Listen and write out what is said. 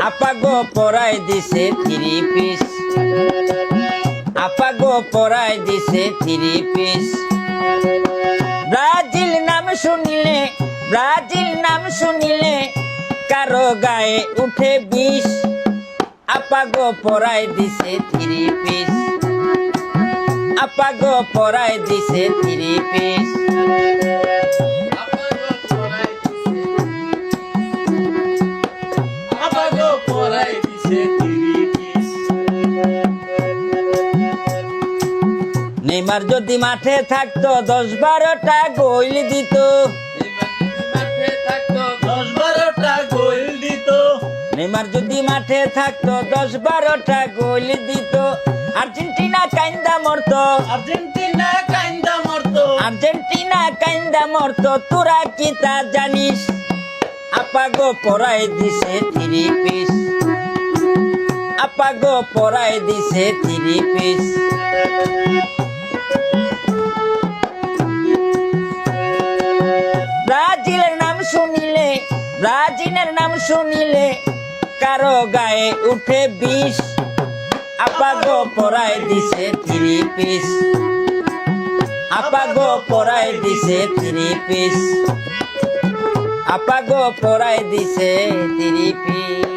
আপাগো পরাই দিছে 3 পিস, আপাগো পরাই দিছে 3 পিস। ব্রাজিল নাম শুনিলে, ব্রাজিল নাম শুনিলে কারো গায়ে উঠে বিষ। আপাগো পরাই দিছে 3 পিস, আপাগো পরাই দিছে 3 পিস। নেইমার যদি মাঠে থাকতো 10-12টা গোল দিত, নেইমার যদি মাঠে থাকতো 10-12টা গোল দিত। আর্জেন্টিনা কাইন্দা মরতো, আর্জেন্টিনা কাইন্দা মরতো, আর্জেন্টিনা কাইন্দা মরতো, তোরা কি তা জানিস? আপাগো পরাই দিছে 3 পিস, আপাগো পরাই দিছে 3 পিস। ব্রাজিলের নাম শুনিলে, ব্রাজিলের নাম শুনিলে কারো গায়ে উঠে বিষ। আপাগো পরাই দিছে 3 পিস, আপাগো পরাই দিছে 3 পিস, আপাগো পরাই দিছে 3 পিস।